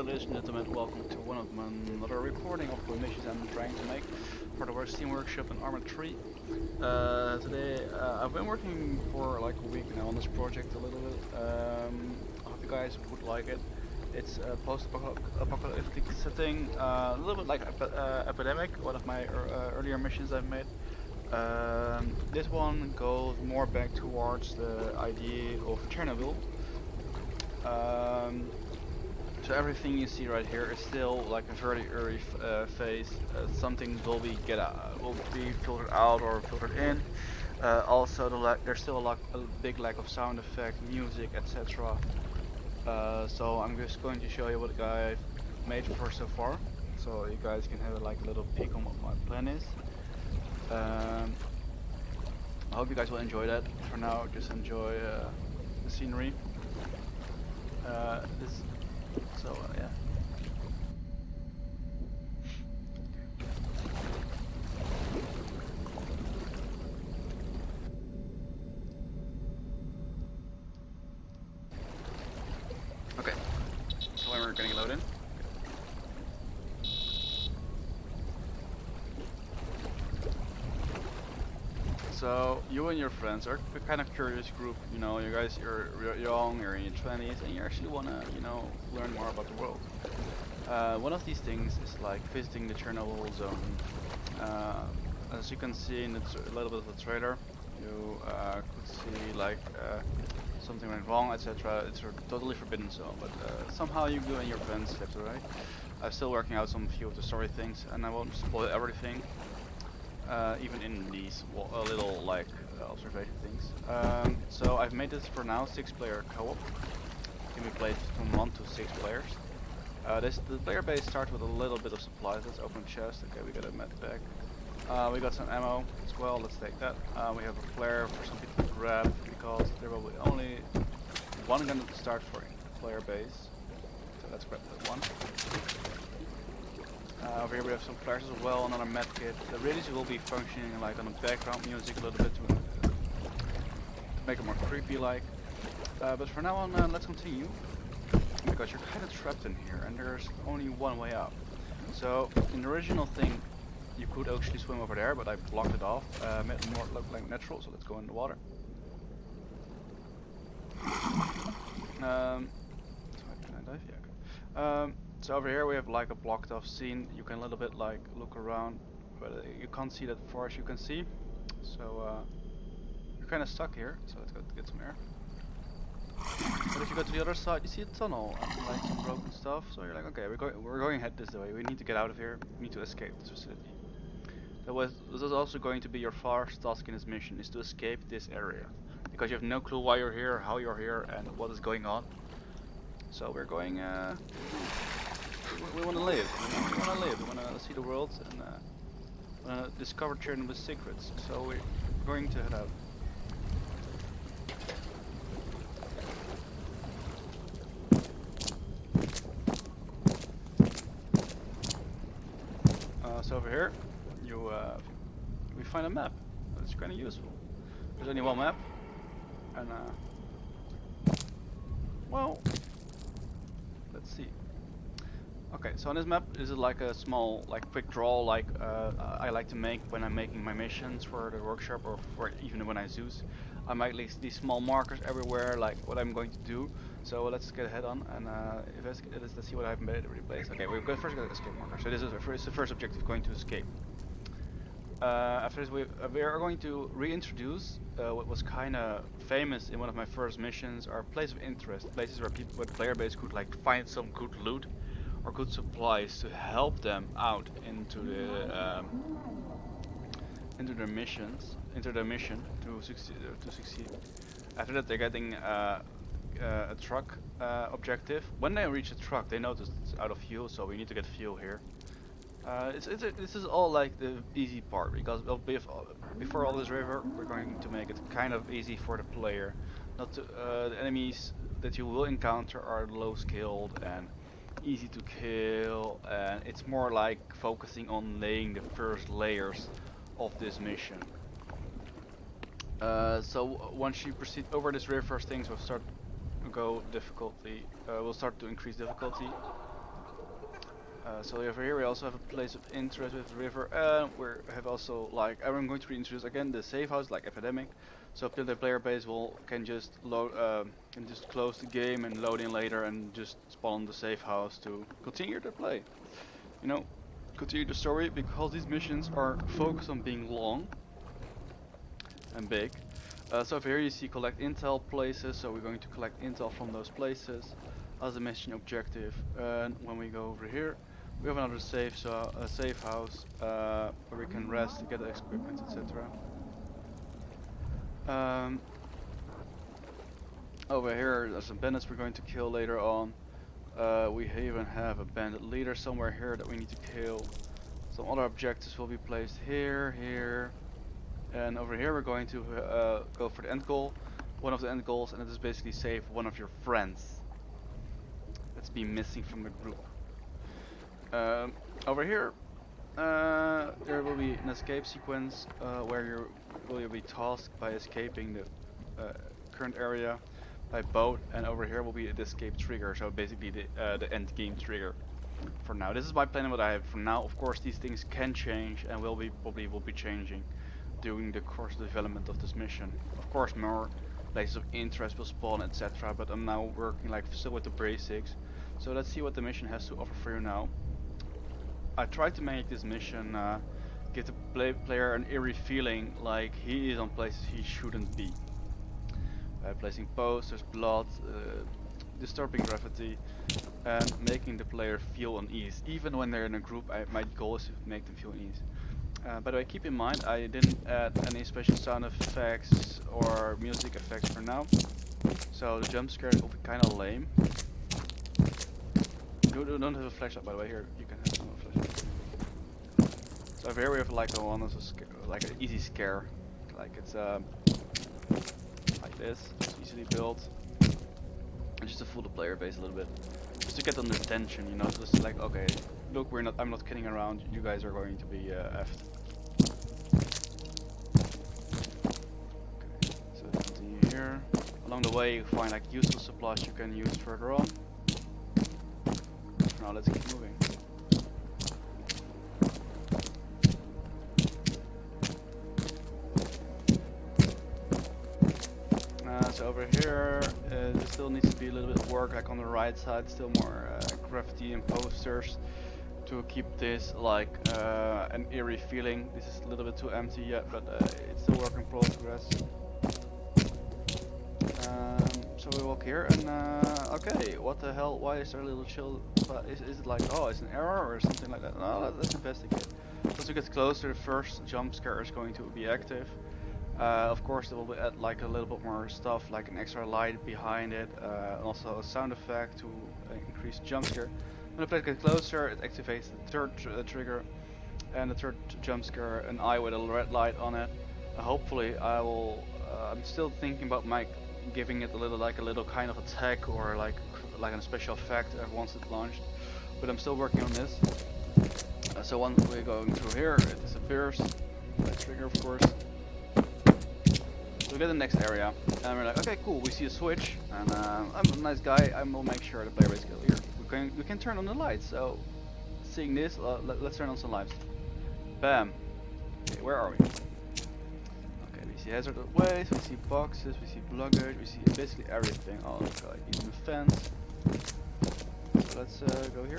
ladies and gentlemen, welcome to another recording of the missions I'm trying to make for the Steam Workshop in Arma 3. Today, I've been working for like a week now on this project a little bit. I hope you guys would like it. It's a post-apocalyptic setting, a little bit like Epidemic, one of my earlier missions I've made. This one goes more back towards the idea of Chernobyl. So everything you see right here is still like a very early phase. Something will be filtered out or filtered in. Also, there's still a big lack of sound effect, music, etc. So I'm just going to show you what I've made for so far, so you guys can have a little peek on what my plan is. I hope you guys will enjoy that. For now, just enjoy the scenery. Yeah. Okay. So when we're getting loaded. So you and your friends are a kind of curious group, you know. You guys, you're young, you're in your 20s, and you actually wanna, learn more about the world. One of these things is like visiting the Chernobyl zone. As you can see in a little bit of the trailer, you could see something went wrong, etc. It's a totally forbidden zone, but somehow you and your friends get to it, right? I'm still working out some few of the story things, and I won't spoil everything. Even in these little observation things. So I've made this for now 6-player co-op. Can be played from 1 to 6 players. The player base starts with a little bit of supplies. Let's open chest. Okay, we got a med pack. We got some ammo as well. Let's take that. We have a flare for some people to grab because there will be only one gun to start for player base. So let's grab that one. Over here we have some flares as well, another med kit. The radios will be functioning like on the background music a little bit to make it more creepy like. But for now on, let's continue. Because you're kind of trapped in here and there's only one way out. So in the original thing you could actually swim over there, but I blocked it off. Made it more look like natural, so let's go in the water. Can I dive? Yeah, okay. So over here we have like a blocked off scene. You can a little bit like look around, but you can't see that far as you can see. So you're kind of stuck here. So let's go get some air. But if you go to the other side, you see a tunnel and like some broken stuff. So you're like, okay, we're going ahead this way. We need to get out of here. We need to escape this facility. This is also going to be your first task in this mission: is to escape this area, because you have no clue why you're here, how you're here, and what is going on. So we're going. We want to live. We want to live. We want to see the world and want to discover Chernobyl's secrets. So we're going to head out. So over here, we find a map. That's kind of useful. There's only one map, and well, let's see. Okay, so on this map, this is like a small, quick draw, I like to make when I'm making my missions for the workshop, or for even when I Zeus. I make these small markers everywhere, like what I'm going to do. So let's get ahead on and let's see what I've made already placed. Okay, first got escape marker. So this is the first objective, going to escape. After this, we are going to reintroduce what was kind of famous in one of my first missions, our place of interest, places where the player base could find some good loot or good supplies to help them out into their mission to succeed. After that, they're getting a truck objective. When they reach a truck, they notice it's out of fuel, so we need to get fuel here. This is all like the easy part, because before all this river, we're going to make it kind of easy for the player. Not to, the enemies that you will encounter are low skilled and easy to kill, and it's more like focusing on laying the first layers of this mission. So once you proceed over this river, things will start to go difficulty. Will start to increase difficulty. So over here we also have a place of interest with the river, and we have also like I'm going to reintroduce again the safe house like epidemic. So the player base can just can just close the game and load in later and just spawn the safe house to continue their play. You know, continue the story because these missions are focused on being long and big. So over here you see collect intel places, so we're going to collect intel from those places as a mission objective. And when we go over here, we have another a safe house where we can rest, get equipment, etc. Um, Over here, there's some bandits we're going to kill later on. We even have a bandit leader somewhere here that we need to kill. Some other objectives will be placed here, here. And over here we're going to go for the end goal. One of the end goals, and it is basically save one of your friends that's been missing from the group. Over here, there will be an escape sequence where you will be tasked by escaping the current area by boat, and over here will be the escape trigger, so basically the end game trigger. For now, this is my plan. What I have for now. Of course, these things can change, and probably will be changing during the course of development of this mission. Of course, more places of interest will spawn, etc. But I'm now working like still with the basics. So let's see what the mission has to offer for you now. I tried to make this mission give the player an eerie feeling like he is on places he shouldn't be. By placing posters, blood, disturbing graffiti, and making the player feel unease. Even when they're in a group, my goal is to make them feel unease. By the way, keep in mind I didn't add any special sound effects or music effects for now, so the jump scare will be kind of lame. You don't have a flashlight, by the way. Here you can have a flashlight. So over here we have like like an easy scare, like it's like this, it's easily built, and just to fool the player base a little bit, just to get them the tension, you know, just like, okay, look, I'm not kidding around, you guys are going to be effed. Okay, so continue here. Along the way you find like useful supplies you can use further on. Now let's keep moving. So over here, there still needs to be a little bit of work, like on the right side, still more graffiti and posters to keep this like an eerie feeling. This is a little bit too empty yet, but it's still work in progress. So we walk here, and okay, what the hell? Why is there a little chill? Is it like, oh, it's an error or something like that? No, let's investigate. As we get closer, the first jump scare is going to be active. Of course, there will be like a little bit more stuff, like an extra light behind it, and also a sound effect to increase jump scare. When the player gets closer, it activates the third trigger, and the third jump scare, an eye with a red light on it. Hopefully, I will. I'm still thinking about giving it a little kind of attack or like a special effect once it's launched, but I'm still working on this. So once we're going through here, it disappears. That trigger, of course. So we get the next area, and we're like, okay, cool. We see a switch, and I'm a nice guy. I will make sure the player base is clear. We can turn on the lights. So seeing this, let's turn on some lights. Bam. Okay, where are we? Okay, we see hazardous waste, we see boxes, we see luggage, we see basically everything. Oh, okay, even the fence. So let's go here.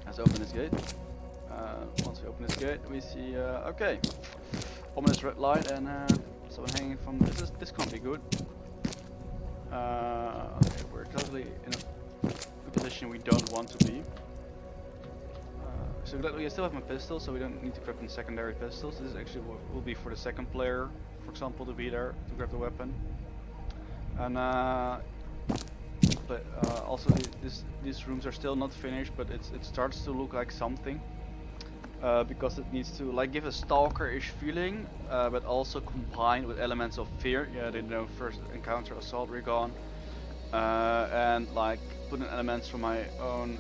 Let's open this gate. Once we open this gate, we see okay, ominous red light and someone hanging from this can't be good. Okay, we're totally in a position we don't want to be. So we still have my pistol, so we don't need to grab the secondary pistols. This is actually will be for the second player, for example, to be there to grab the weapon. And but also these rooms are still not finished, but it starts to look like something. Because it needs to like give a stalker-ish feeling, but also combined with elements of fear. Yeah, they know first encounter assault recon, and like put in elements from my own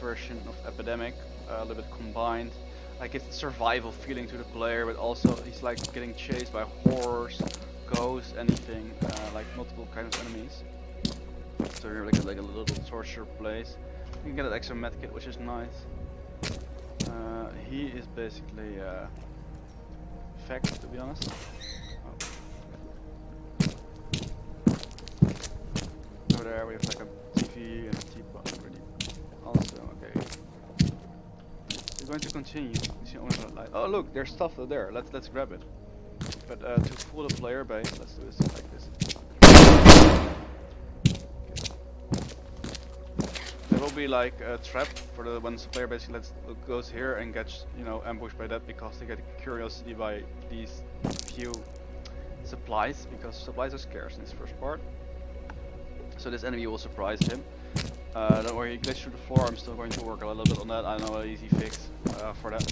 version of epidemic, a little bit combined. Like it's survival feeling to the player, but also he's like getting chased by horrors, ghosts, anything, like multiple kinds of enemies. So you're like a little torture place. You can get an extra medkit, which is nice. He is basically fact, to be honest. Oh. Over there we have like a TV and a teapot already. Also, okay. We're going to continue. You see almost like, oh look, there's stuff there. Let's grab it. But to fool the player base, let's do this like this. There will be like a trap for the when the player basically goes here and gets ambushed by that because they get curiosity by these few supplies because supplies are scarce in this first part. So this enemy will surprise him. Don't worry, he glitched through the floor. I'm still going to work a little bit on that. I know an easy fix for that.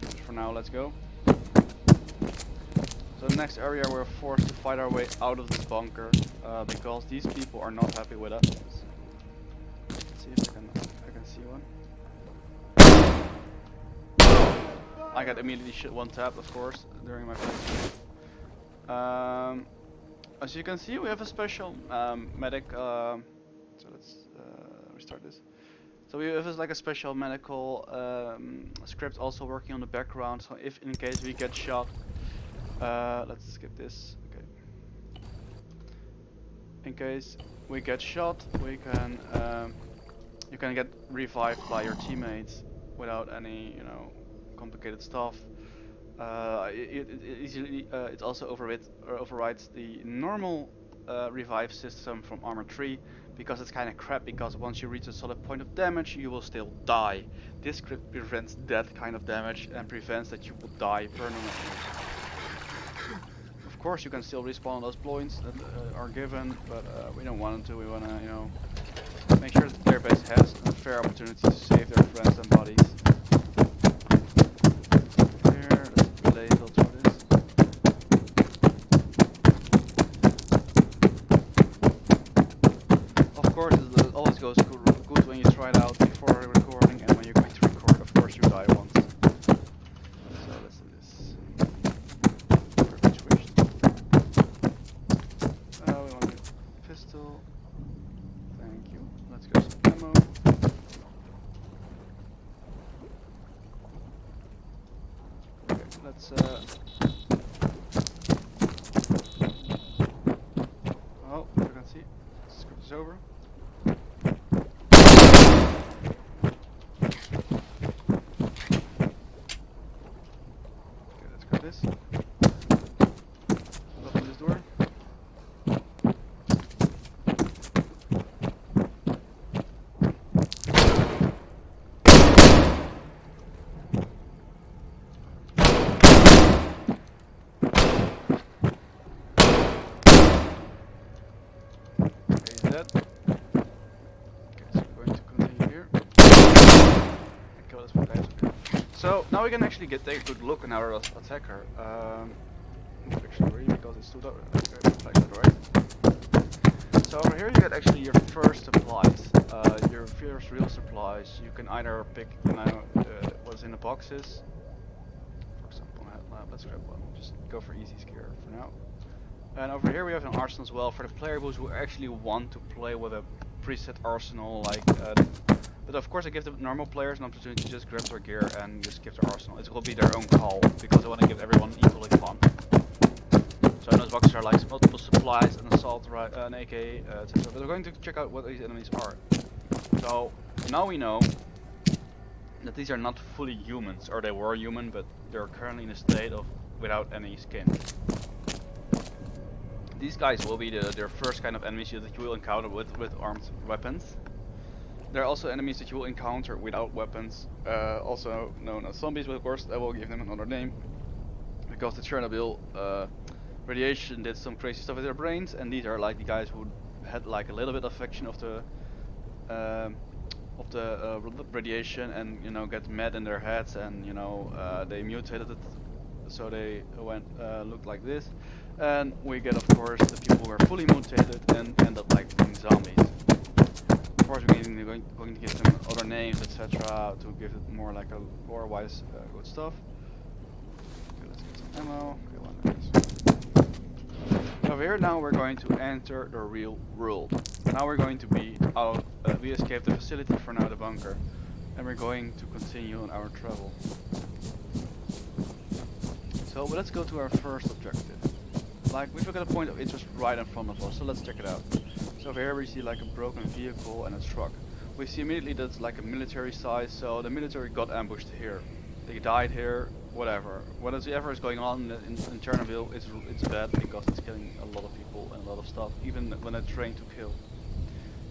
But for now, let's go. So the next area we're forced to fight our way out of this bunker because these people are not happy with us. Let's see if I can see one. I got immediately shit one tap, of course, during my playthrough. As you can see, we have a special medic. So let's restart this. So we have like a special medical script also working on the background. So if in case we get shot, let's skip this. Okay. In case we get shot, we can you can get revived by your teammates without any complicated stuff. It also overrides the normal revive system from Arma 3 because it's kind of crap because once you reach a solid point of damage you will still die. This script prevents that kind of damage and prevents that you will die permanently. Of course you can still respawn on those points that are given, but we don't want them to. We want to make sure that the player base has a fair opportunity to save their friends and buddies. Of course, it always goes good when you try it out before recording, and when you're going to record, of course, you die once. So let's do this. Perfect switch. We want a pistol. Thank you. Let's go some ammo. Okay, let's oh, you can see, script is over. Okay, let's grab this. Open this door. Dead. Okay, so we're going to continue here. Kill this one, guys. Okay. So now we can actually take a good look on our attacker. Actually, really, because it's too dark. Right? So over here you get actually your first supplies, your first real supplies. You can either pick, what's in the boxes. For example, let's grab one. Just go for easy scare for now. And over here we have an arsenal as well for the player who actually want to play with a preset arsenal like but of course I give the normal players an opportunity to just grab their gear and just give their arsenal. It will be their own call because I want to give everyone equally fun. So in those boxes are like multiple supplies, an assault, an AK, etc. But we're going to check out what these enemies are. So now we know that these are not fully humans, or they were human, but they're currently in a state of without any skin. These guys will be their first kind of enemies that you will encounter with armed weapons. There are also enemies that you will encounter without weapons, also known as zombies, but of course I will give them another name. Because the Chernobyl radiation did some crazy stuff with their brains, and these are like the guys who had like a little bit of affection of the radiation and get mad in their heads, and they mutated it so they looked like this. And we get, of course, the people who are fully mutated and end up like being zombies. Of course, we're going to give them other names, etc., to give it more like a lore-wise good stuff. Okay, let's get some ammo. Okay, one of these. over here now we're going to enter the real world. Now we're going to be out, we escaped the facility for now, the bunker. And we're going to continue on our travel. So let's go to our first objective. Like, we've got a point of interest right in front of us, so let's check it out. So over here we see like a broken vehicle and a truck. We see immediately that's like a military site, so the military got ambushed here. They died here, whatever. Whatever is going on in Chernobyl, it's bad because it's killing a lot of people and a lot of stuff, even when they're trained to kill.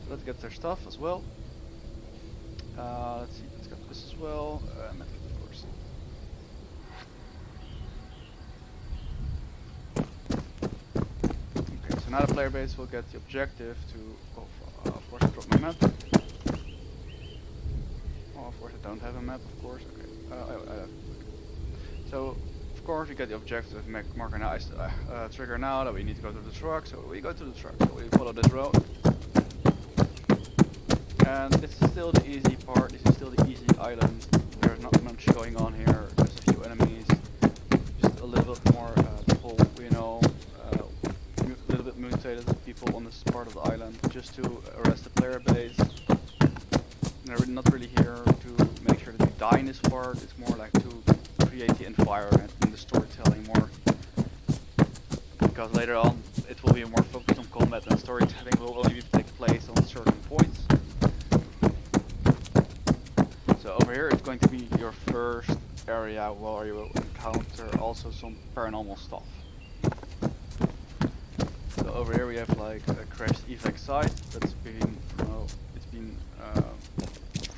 So let's get their stuff as well. Let's see, let's get this as well. Of course. Okay, so now the player base will get the objective to, of course I dropped my map. Oh, of course I don't have a map, of course. Okay. So, of course, we get the objective marker now. Trigger now that we need to go to the truck, so we go to the truck. So we follow this road. And this is still the easy part, this is still the easy island. There's not much going on here, just a few enemies. Just a little bit more people, you know, a little bit mutated people on this part of the island, just to arrest the player base. They're not really here to make sure that you die in this part, it's more like to create the environment and the storytelling more. Because later on it will be more focused on combat, and storytelling will only take place on certain points. So over here it's going to be your first area where you will encounter also some paranormal stuff. So over here we have like a crashed evac site that's been, it's been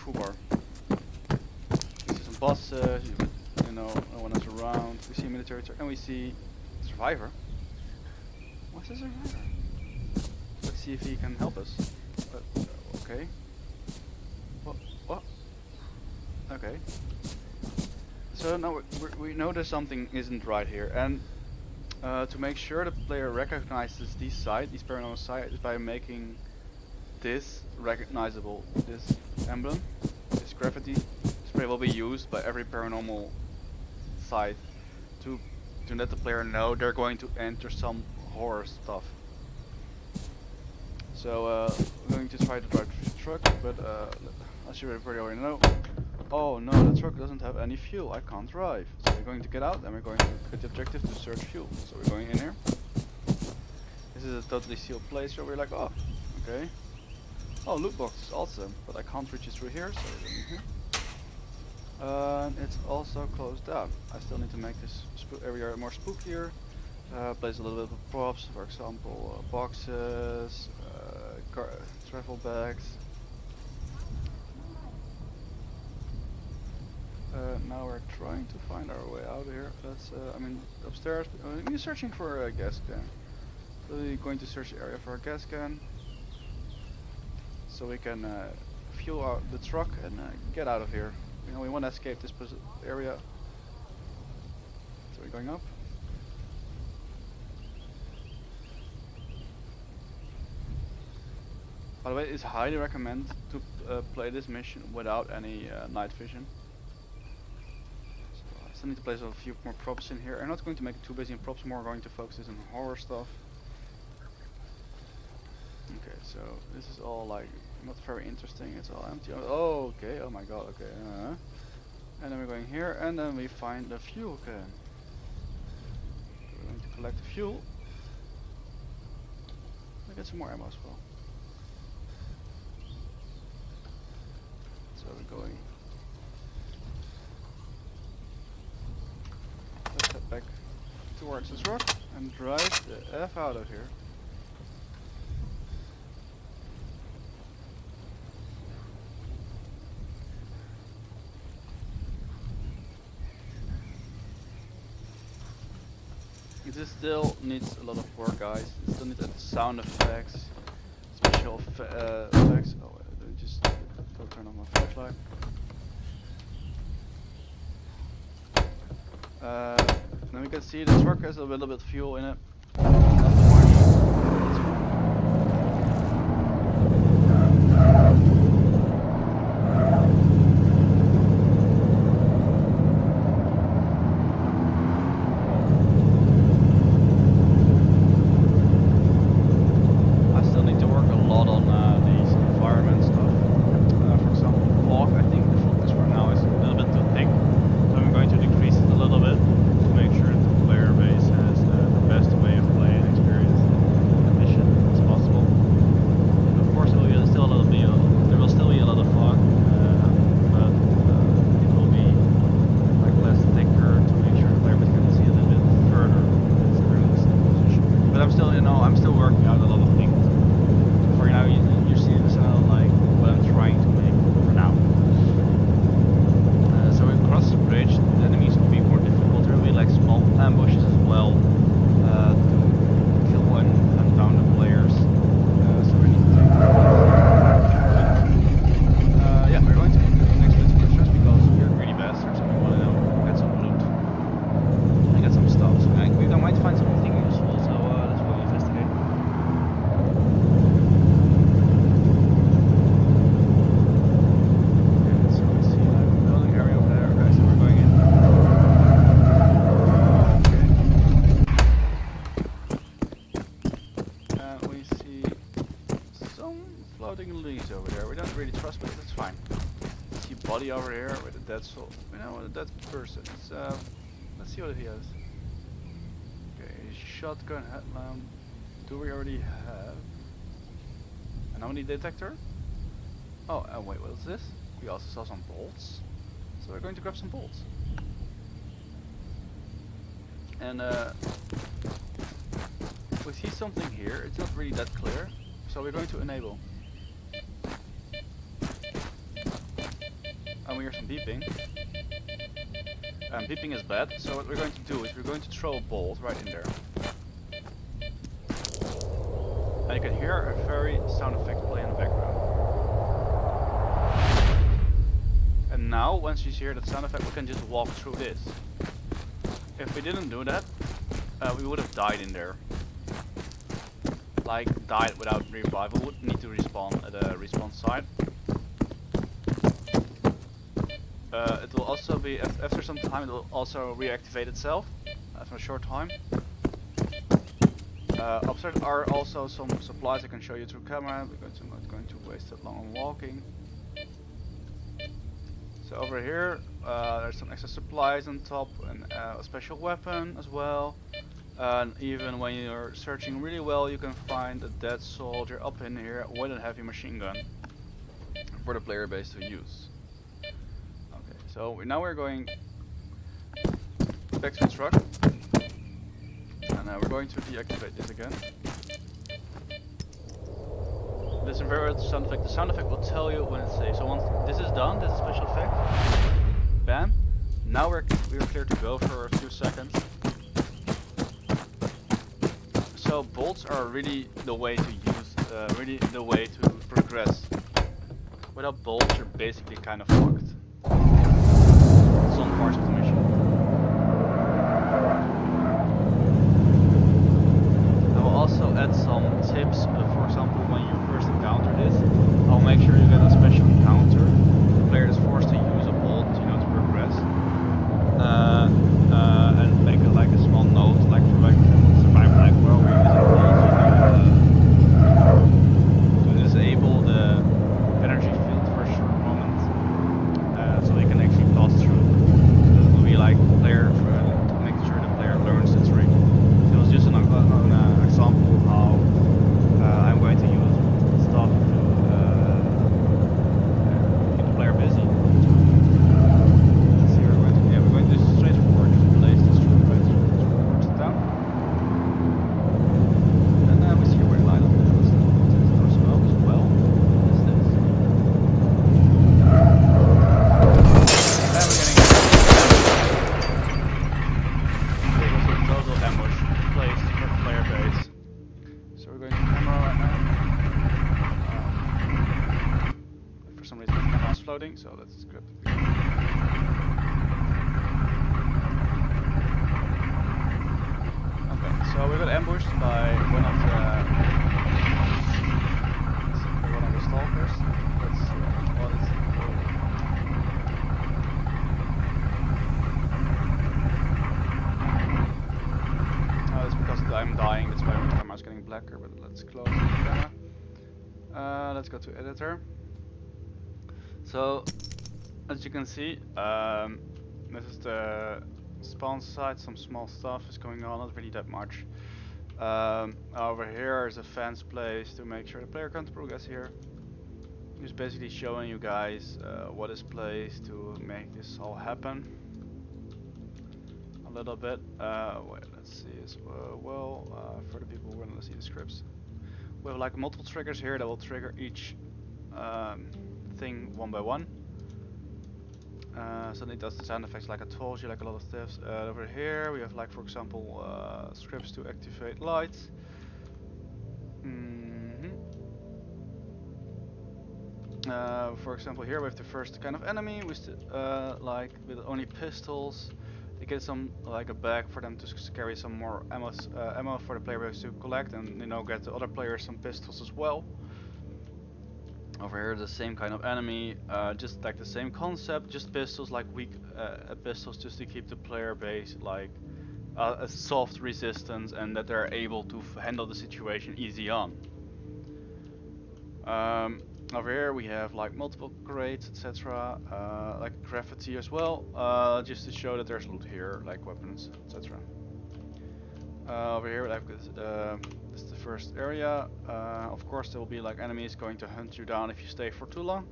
V.E.A.R. We see some buses, you know, no one is around. We see a military and we see survivor. What's a survivor? Let's see if he can help us. Okay. What? Okay. So now we notice something isn't right here, and to make sure the player recognizes these paranormal sites, is by making this recognizable. This emblem, this graffiti spray will be used by every paranormal site to let the player know they're going to enter some horror stuff. So we're going to try to drive the truck, but as you probably already know, oh no, the truck doesn't have any fuel, I can't drive. So we're going to get out and we're going to get the objective to search fuel. So we're going in here. This is a totally sealed place, so we're like, oh, okay. Oh, loot box is awesome, but I can't reach it through here, so we're going here. It's also closed down. I still need to make this area more spookier. Place a little bit of props, for example, boxes, travel bags. Now we're trying to find our way out of here. That's, I mean, upstairs. We're searching for a gas can. So we're going to search the area for a gas can, so we can fuel out the truck and get out of here. You know, we want to escape this area. So we're going up. By the way, it's highly recommended to play this mission without any night vision. So I still need to place a few more props in here. I'm not going to make it too busy in props, more going to focus on horror stuff. Okay, so this is all like not very interesting, it's all empty. Oh, okay, oh my god, okay. And then we're going here, and then we find the fuel can. We're going to collect the fuel. We get some more ammo as well. So we're going. Let's head back towards the truck and drive the F out of here. This still needs a lot of work, guys. It still needs sound effects, special effects. Oh, I just don't turn on my flashlight. Then we can see the truck has a little bit of fuel in it. working out a lot of things. For now, you see this like what I'm trying to make for now. So we cross the bridge. The enemies will be more difficult. There will be like small ambushes as well to kill and hunt down the players. So we need to take care of that. Yeah, we're going to the next bit just because we're greedy bastards and we want to get some loot and get some stuff. So we might find something useful. So let's go investigate. Leaves over there. We don't really trust, but that's fine. See a body over here with a dead soul. You know, a dead person. Let's see what he has. Okay, shotgun headlamp. Do we already have an anomaly detector? Oh, and wait, what is this? We also saw some bolts. So we're going to grab some bolts. And we see something here. It's not really that clear. So we're going to enable. And we hear some beeping. Beeping is bad, so what we're going to do is we're going to throw a bolt right in there. And you can hear a very sound effect play in the background. And now, once you hear that sound effect, we can just walk through this. If we didn't do that, we would have died in there. Like, died without revival. We would need to respawn at a respawn site. It will also be, after some time, it will also reactivate itself for a short time. Upstairs are also some supplies I can show you through camera, because I'm not going to waste that long on walking. So over here, there's some extra supplies on top, and a special weapon as well. And even when you're searching really well, you can find a dead soldier up in here with a heavy machine gun for the player base to use. Okay, so now we're going back to the truck, and we're going to deactivate this again. Listen very well to the sound effect. The sound effect will tell you when it's safe. So once this is done, this is a special effect. Bam. Now we're clear to go for a few seconds. So bolts are really the way to use, really the way to progress. Without bolts, you're basically kind of fucked. Some parts of the mission. I will also add some tips. For example, when you first encounter this, I'll make sure you get a special encounter. The player is forced to use a bolt, you know, to progress. And make it like a small note, like for like survival, like where we're using bolts to disable the energy field for a short moment, so they can actually pass through. So it will be like player to make sure the player learns the trick. So it was just an example of how I'm going to use stuff to keep the player busy. Let's see, we're going to do straightforward. Just place this through right towards the town. And then we see where the line of the doors as well. What is this? And we're getting a total ambush placed for the player base. So we're going to camera right now. For some reason the camera is floating, so let's grab the view. Okay, so we got ambushed by one of the stalkers. Let's see what is it's because I'm dying, that's why my camera's getting blacker, but let's close the camera. Let's go to editor. So, as you can see, this is the spawn site. Some small stuff is going on, not really that much. Over here is a fence place to make sure the player can't progress here. Just basically showing you guys what is placed to make this all happen. A little bit. Wait, let's see as well. For the people who want to see the scripts. we have like multiple triggers here that will trigger each um, thing one by one. So it does the sound effects like I told you, like a lot of stuff. Over here we have like, for example, scripts to activate lights. For example, here we have the first kind of enemy with like with only pistols. They get some like a bag for them to carry some more ammo for the players to collect, and get the other players some pistols as well. Over here, the same kind of enemy, just like the same concept, just pistols, like weak pistols, just to keep the player base like a soft resistance, and that they're able to handle the situation easy on. Over here we have like multiple crates, etc. Like graffiti as well, just to show that there's loot here, like weapons, etc. Over here, like this is the first area. Of course, there will be like enemies going to hunt you down if you stay for too long.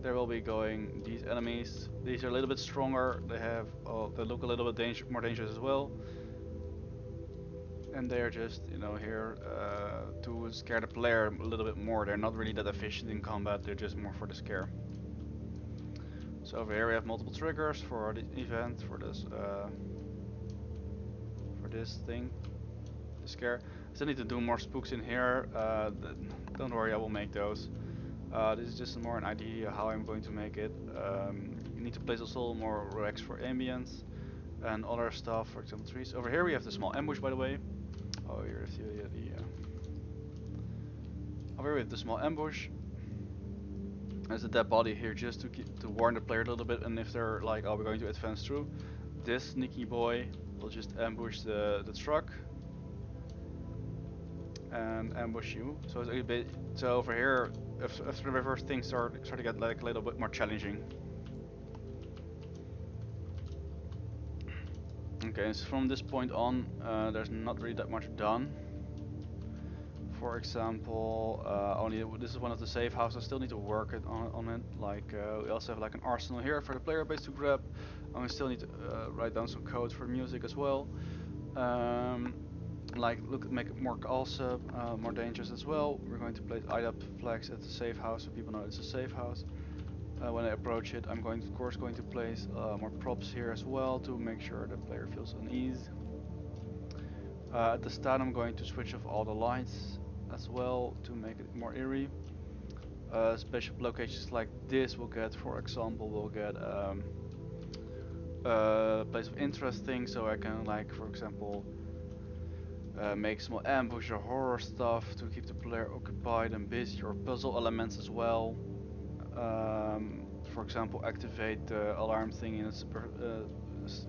There will be going these enemies. These are a little bit stronger. They look a little bit more dangerous as well. And they're just, here to scare the player a little bit more. They're not really that efficient in combat. They're just more for the scare. So over here we have multiple triggers for the event, for this thing, the scare. I still need to do more spooks in here. Don't worry, I will make those. This is just more an idea how I'm going to make it. You need to place also more racks for ambience and other stuff, for example trees. Over here we have the small ambush, by the way. Oh, here's over here we have the small ambush. There's a dead body here just to warn the player a little bit, and if they're like, oh, we're going to advance through, this sneaky boy will just ambush the truck and ambush you. So it's a bit. So over here, after the reverse, things start to get like a little bit more challenging. Okay, so from this point on, there's not really that much done. For example, this is one of the safe houses. I still need to work on it. Like we also have like an arsenal here for the player base to grab, and we still need to write down some code for music as well. Like make it more also more dangerous as well. We're going to place IDAP flags at the safe house so people know it's a safe house. When I approach it, I'm of course going to place more props here as well to make sure the player feels unease. At the start, I'm going to switch off all the lights as well to make it more eerie. Special locations like this will get, for example, place of interest thing, so I can, like, for example, make small ambush or horror stuff to keep the player occupied and busy, or puzzle elements as well. For example, activate the alarm thing in a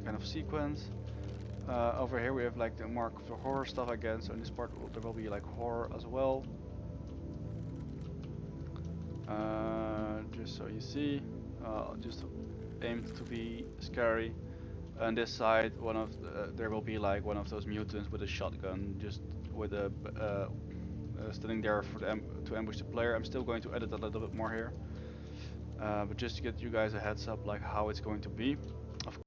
kind of sequence. Over here we have like the mark of the horror stuff again, so in this part there will be like horror as well. Just so you see, just aimed to be scary. On this side, there will be like one of those mutants with a shotgun, just with a standing there to ambush the player. I'm still going to edit a little bit more here, but just to get you guys a heads up, like how it's going to be.